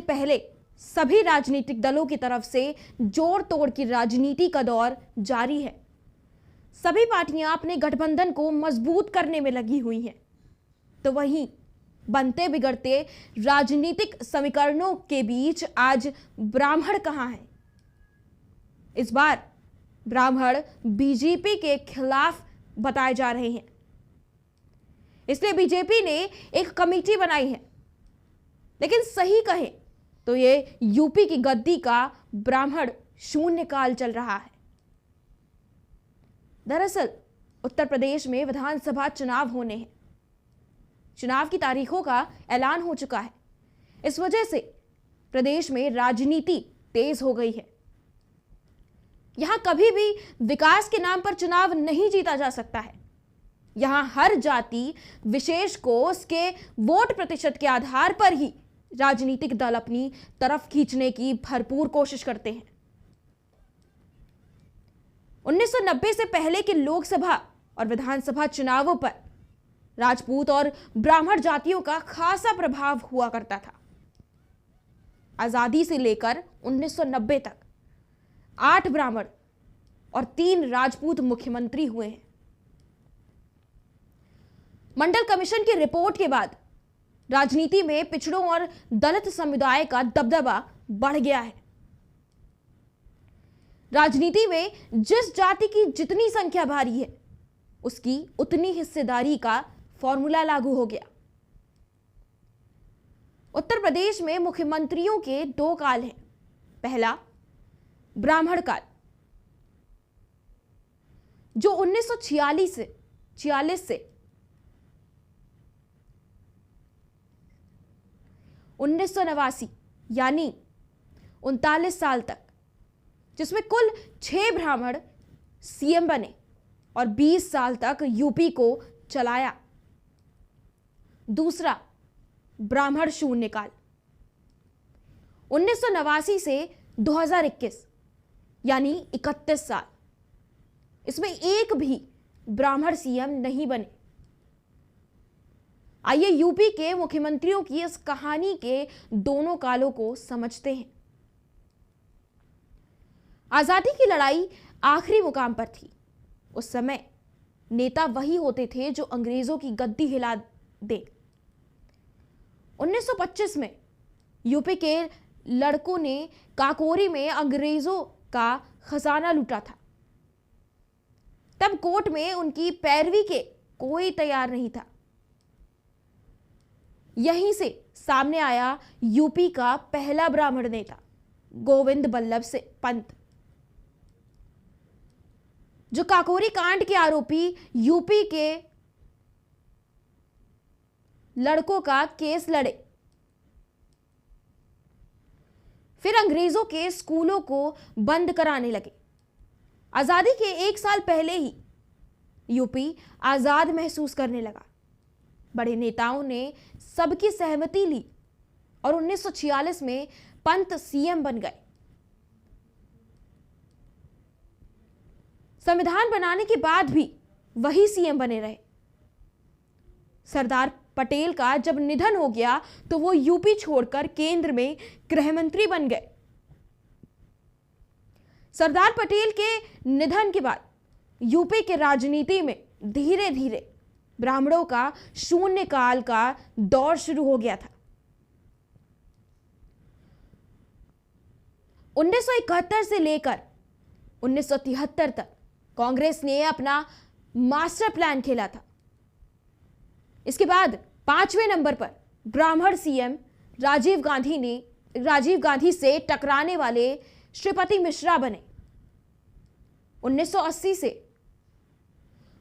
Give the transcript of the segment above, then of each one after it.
पहले सभी राजनीतिक दलों की तरफ से जोड़ तोड़ की राजनीति का दौर जारी है। सभी पार्टियां अपने गठबंधन को मजबूत करने में लगी हुई हैं। तो वहीं बनते बिगड़ते राजनीतिक समीकरणों के बीच आज ब्राह्मण कहां है? इस बार ब्राह्मण बीजेपी के खिलाफ बताए जा रहे हैं। इसलिए बीजेपी ने एक कमेटी बनाई है। लेकिन सही कहें तो ये यूपी की गद्दी का ब्राह्मण शून्यकाल चल रहा है। दरअसल उत्तर प्रदेश में विधानसभा चुनाव होने हैं। चुनाव की तारीखों का ऐलान हो चुका है। इस वजह से प्रदेश में राजनीति तेज हो गई है। यहां कभी भी विकास के नाम पर चुनाव नहीं जीता जा सकता है। यहां हर जाति विशेष को उसके वोट प्रतिशत के आधार पर ही राजनीतिक दल अपनी तरफ खींचने की भरपूर कोशिश करते हैं। 1990 से पहले के लोकसभा और विधानसभा चुनावों पर राजपूत और ब्राह्मण जातियों का खासा प्रभाव हुआ करता था। आजादी से लेकर 1990 तक 8 ब्राह्मण और 3 राजपूत मुख्यमंत्री हुए हैं। मंडल कमीशन की रिपोर्ट के बाद राजनीति में पिछड़ों और दलित समुदाय का दबदबा बढ़ गया है। राजनीति में जिस जाति की जितनी संख्या भारी है, उसकी उतनी हिस्सेदारी का फॉर्मूला लागू हो गया। उत्तर प्रदेश में मुख्यमंत्रियों के 2 काल हैं। पहला ब्राह्मण काल, जो 1946 से 1989 यानी 39 साल तक, जिसमें कुल 6 ब्राह्मण सीएम बने और 20 साल तक यूपी को चलाया। दूसरा ब्राह्मण शून्यकाल 1989 से 2021 यानी 31 साल। इसमें एक भी ब्राह्मण सीएम नहीं बने। आइए यूपी के मुख्यमंत्रियों की इस कहानी के दोनों कालों को समझते हैं। आजादी की लड़ाई आखिरी मुकाम पर थी। उस समय नेता वही होते थे जो अंग्रेजों की गद्दी हिला दे। 1925 में यूपी के लड़कों ने काकोरी में अंग्रेजों का खजाना लूटा था। तब कोर्ट में उनकी पैरवी के कोई तैयार नहीं था। यहीं से सामने आया यूपी का पहला ब्राह्मण नेता गोविंद बल्लभ से पंत, जो काकोरी कांड के आरोपी यूपी के लड़कों का केस लड़े। फिर अंग्रेजों के स्कूलों को बंद कराने लगे। आजादी के 1 साल पहले ही यूपी आजाद महसूस करने लगा। बड़े नेताओं ने सबकी सहमति ली और 1946 में पंत सीएम बन गए। संविधान बनाने के बाद भी वही सीएम बने रहे। सरदार पटेल का जब निधन हो गया तो वो यूपी छोड़कर केंद्र में गृह मंत्री बन गए। सरदार पटेल के निधन के बाद यूपी के राजनीति में धीरे धीरे ब्राह्मणों का शून्यकाल का दौर शुरू हो गया था। 1971 से लेकर 1973 तक कांग्रेस ने अपना मास्टर प्लान खेला था। इसके बाद 5वें नंबर पर ब्राह्मण सीएम राजीव गांधी से टकराने वाले श्रीपति मिश्रा बने। 1980 से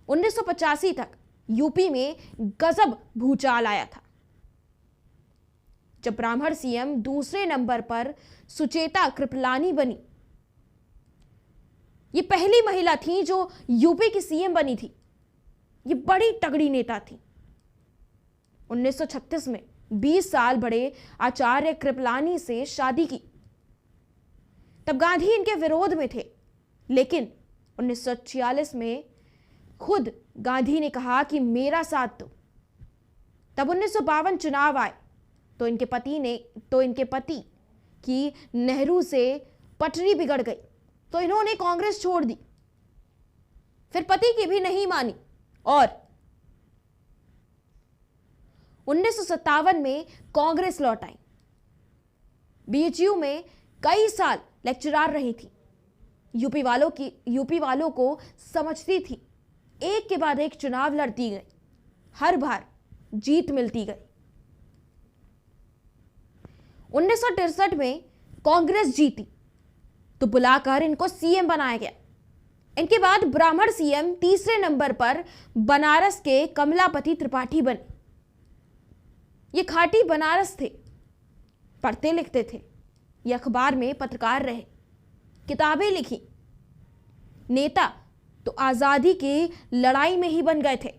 1985 तक यूपी में गजब भूचाल आया था, जब ब्राह्मण सीएम दूसरे नंबर पर सुचेता कृपलानी बनी। ये पहली महिला थी जो यूपी की सीएम बनी थी। ये बड़ी तगड़ी नेता थी। 1936 में 20 साल बड़े आचार्य कृपलानी से शादी की। तब गांधी इनके विरोध में थे, लेकिन 1946 में खुद गांधी ने कहा कि मेरा साथ दो। तब 1952 चुनाव आए तो इनके पति की नेहरू से पटरी बिगड़ गई तो इन्होंने कांग्रेस छोड़ दी। फिर पति की भी नहीं मानी और 1957 में कांग्रेस लौट आई। बीएचयू में कई साल लेक्चरार रही थी। यूपी वालों को समझती थी। एक के बाद एक चुनाव लड़ती गई, हर बार जीत मिलती गई। 1963 में कांग्रेस जीती तो बुलाकर इनको सीएम बनाया गया। इनके बाद ब्राह्मण सीएम तीसरे नंबर पर बनारस के कमलापति त्रिपाठी बने। ये खाटी बनारस थे, पढ़ते लिखते थे, ये अखबार में पत्रकार रहे, किताबें लिखी। नेता तो आजादी की लड़ाई में ही बन गए थे।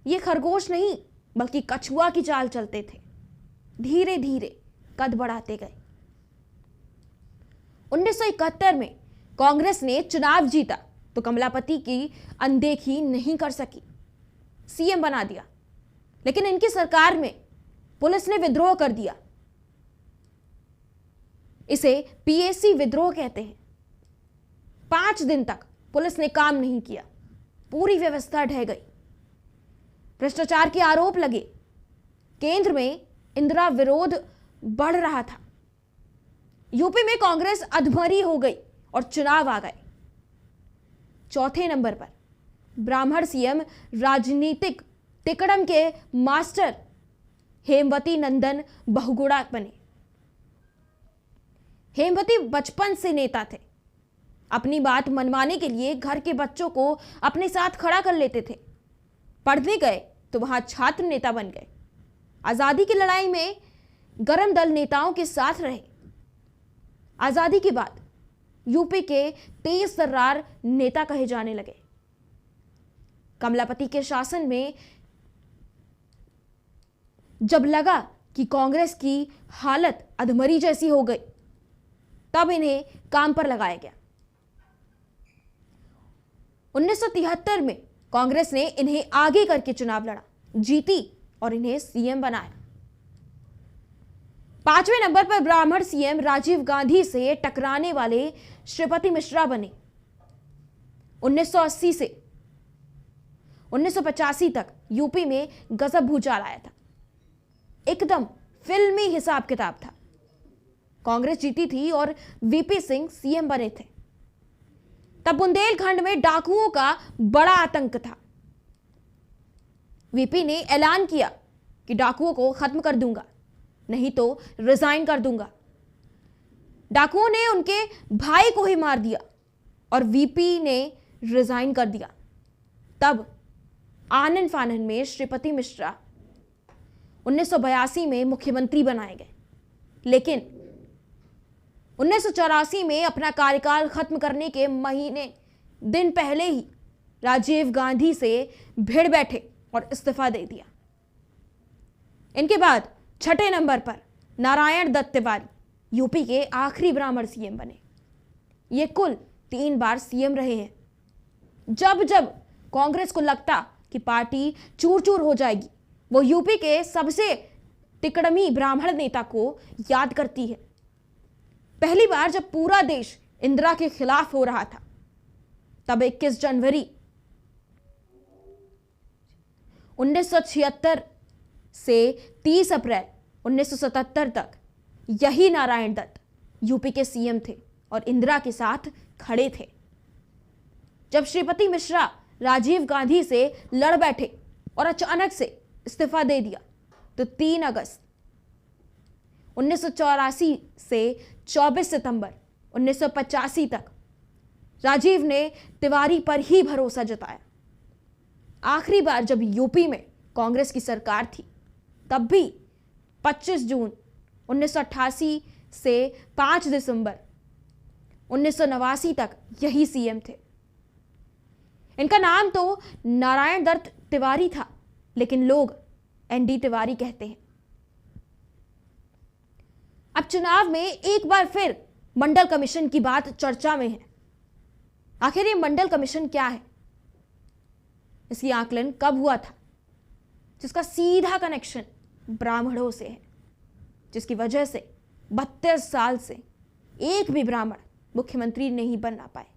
ये खरगोश नहीं बल्कि कछुआ की चाल चलते थे। धीरे धीरे कद बढ़ाते गए। 1971 में कांग्रेस ने चुनाव जीता तो कमलापति की अनदेखी नहीं कर सकी, सीएम बना दिया। लेकिन इनकी सरकार में पुलिस ने विद्रोह कर दिया। इसे पीएसी विद्रोह कहते हैं। 5 दिन तक पुलिस ने काम नहीं किया, पूरी व्यवस्था ढह गई। भ्रष्टाचार के आरोप लगे। केंद्र में इंदिरा विरोध बढ़ रहा था। यूपी में कांग्रेस अधमरी हो गई और चुनाव आ गए। चौथे नंबर पर ब्राह्मण सीएम राजनीतिक तिकड़म के मास्टर हेमवती नंदन बहुगुणा बने। हेमवती बचपन से नेता थे। अपनी बात मनवाने के लिए घर के बच्चों को अपने साथ खड़ा कर लेते थे। पढ़ने गए तो वहां छात्र नेता बन गए। आजादी की लड़ाई में गरम दल नेताओं के साथ रहे। आजादी के बाद यूपी के तेज तर्रार नेता कहे जाने लगे। कमलापति के शासन में जब लगा कि कांग्रेस की हालत अधमरी जैसी हो गई, तब इन्हें काम पर लगाया गया। 1973 में कांग्रेस ने इन्हें आगे करके चुनाव लड़ा, जीती और इन्हें सीएम बनाया। 5वें नंबर पर ब्राह्मण सीएम राजीव गांधी से टकराने वाले श्रीपति मिश्रा बने। 1980 से 1985 तक यूपी में गजब भूचाल आया था। एकदम फिल्मी हिसाब किताब था। कांग्रेस जीती थी और वीपी सिंह सीएम बने थे। तब बुंदेलखंड में डाकुओं का बड़ा आतंक था। वीपी ने ऐलान किया कि डाकुओं को खत्म कर दूंगा, नहीं तो रिजाइन कर दूंगा। डाकुओं ने उनके भाई को ही मार दिया और वीपी ने रिजाइन कर दिया। तब आनन फानन में श्रीपति मिश्रा 1982 में मुख्यमंत्री बनाए गए। लेकिन 1984 में अपना कार्यकाल खत्म करने के दिन पहले ही राजीव गांधी से भिड़ बैठे और इस्तीफा दे दिया। इनके बाद 6ठे नंबर पर नारायण दत्त तिवारी यूपी के आखिरी ब्राह्मण सीएम बने। ये कुल 3 बार सीएम रहे हैं। जब जब कांग्रेस को लगता कि पार्टी चूर चूर हो जाएगी, वो यूपी के सबसे तिकड़मी ब्राह्मण नेता को याद करती है। पहली बार जब पूरा देश इंदिरा के खिलाफ हो रहा था, तब 21 जनवरी 1976 से 30 अप्रैल 1977 तक यही नारायण दत्त यूपी के सीएम थे और इंदिरा के साथ खड़े थे। जब श्रीपति मिश्रा राजीव गांधी से लड़ बैठे और अचानक से इस्तीफा दे दिया, तो 3 अगस्त 1984 से 24 सितंबर 1985 तक राजीव ने तिवारी पर ही भरोसा जताया। आखिरी बार जब यूपी में कांग्रेस की सरकार थी, तब भी 25 जून 1988 से 5 दिसंबर 1989 तक यही सीएम थे। इनका नाम तो नारायण दत्त तिवारी था, लेकिन लोग एनडी तिवारी कहते हैं। अब चुनाव में एक बार फिर मंडल कमीशन की बात चर्चा में है। आखिर ये मंडल कमीशन क्या है? इसकी आकलन कब हुआ था, जिसका सीधा कनेक्शन ब्राह्मणों से है? जिसकी वजह से 32 साल से एक भी ब्राह्मण मुख्यमंत्री नहीं बनना पाए।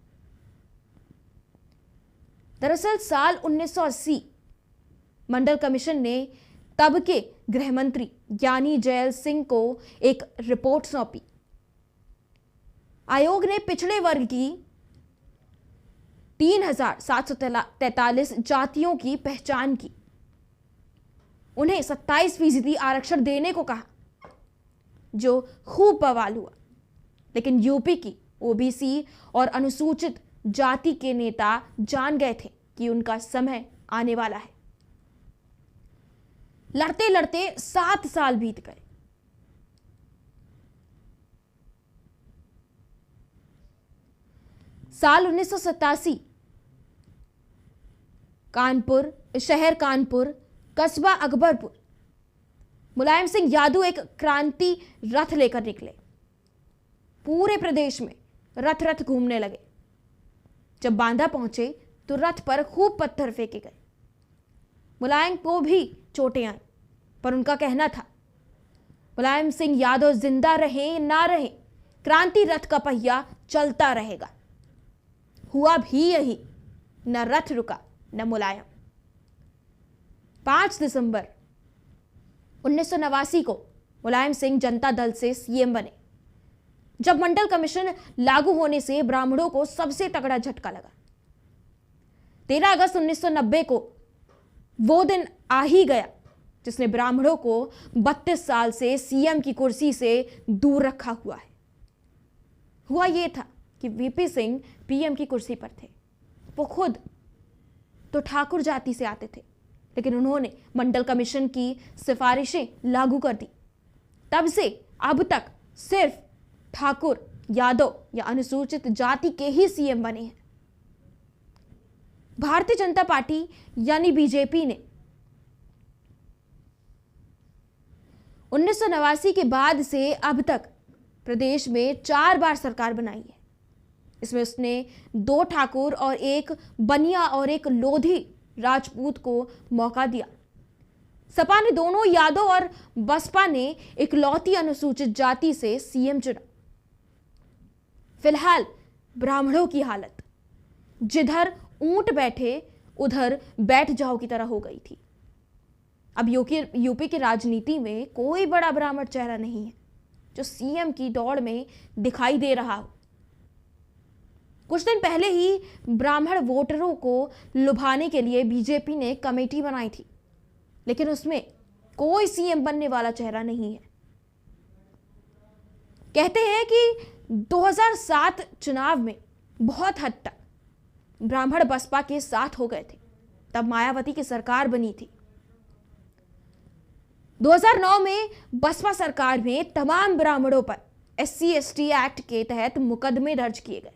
दरअसल साल 1980 मंडल कमीशन ने तब के गृह मंत्री ज्ञानी जैल सिंह को एक रिपोर्ट सौंपी। आयोग ने पिछड़े वर्ग की 3,743 जातियों की पहचान की, उन्हें 27% आरक्षण देने को कहा, जो खूब बवाल हुआ। लेकिन यूपी की ओबीसी और अनुसूचित जाति के नेता जान गए थे कि उनका समय आने वाला है। लड़ते लड़ते 7 साल बीत गए। साल 1987 कानपुर, शहर कानपुर, कस्बा अकबरपुर, मुलायम सिंह यादव एक क्रांति रथ लेकर निकले। पूरे प्रदेश में रथ रथ घूमने लगे। जब बांदा पहुंचे तो रथ पर खूब पत्थर फेंके गए। मुलायम को भी चोटें आई, पर उनका कहना था, मुलायम सिंह यादव जिंदा रहे ना रहे, क्रांति रथ का पहिया चलता रहेगा। हुआ भी यही, न रथ रुका न मुलायम। 5 दिसंबर 1989 को मुलायम सिंह जनता दल से सीएम बने। जब मंडल कमीशन लागू होने से ब्राह्मणों को सबसे तगड़ा झटका लगा। 13 अगस्त 1990 को वो दिन आ ही गया जिसने ब्राह्मणों को 32 साल से सीएम की कुर्सी से दूर रखा हुआ है। हुआ यह था कि वीपी सिंह पीएम की कुर्सी पर थे। वो खुद तो ठाकुर जाति से आते थे, लेकिन उन्होंने मंडल कमीशन की सिफारिशें लागू कर दी। तब से अब तक सिर्फ ठाकुर, यादव या अनुसूचित जाति के ही सीएम बने हैं। भारतीय जनता पार्टी यानी बीजेपी ने 1989 के बाद से अब तक प्रदेश में 4 बार सरकार बनाई है। इसमें उसने 2 ठाकुर और 1 बनिया और 1 लोधी राजपूत को मौका दिया। सपा ने दोनों यादव और बसपा ने इकलौती अनुसूचित जाति से सीएम चुना। फिलहाल ब्राह्मणों की हालत जिधर ऊंट बैठे उधर बैठ जाओ की तरह हो गई थी। अब यूपी की राजनीति में कोई बड़ा ब्राह्मण चेहरा नहीं है जो सीएम की दौड़ में दिखाई दे रहा हो। कुछ दिन पहले ही ब्राह्मण वोटरों को लुभाने के लिए बीजेपी ने कमेटी बनाई थी, लेकिन उसमें कोई सीएम बनने वाला चेहरा नहीं है। कहते हैं कि 2007 चुनाव में बहुत हद तक ब्राह्मण बसपा के साथ हो गए थे, तब मायावती की सरकार बनी थी। 2009 में बसपा सरकार में तमाम ब्राह्मणों पर SC/ST एक्ट के तहत मुकदमे दर्ज किए गए।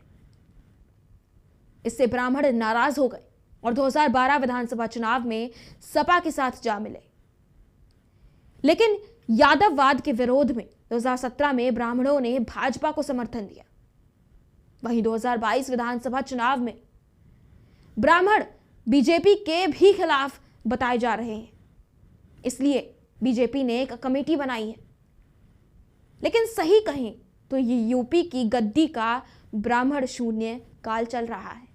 इससे ब्राह्मण नाराज हो गए और 2012 विधानसभा चुनाव में सपा के साथ जा मिले। लेकिन यादववाद के विरोध में 2017 में ब्राह्मणों ने भाजपा को समर्थन दिया। वहीं 2022 विधानसभा चुनाव में ब्राह्मण बीजेपी के भी खिलाफ बताए जा रहे हैं। इसलिए बीजेपी ने एक कमेटी बनाई है। लेकिन सही कहें तो ये यूपी की गद्दी का ब्राह्मण शून्य काल चल रहा है।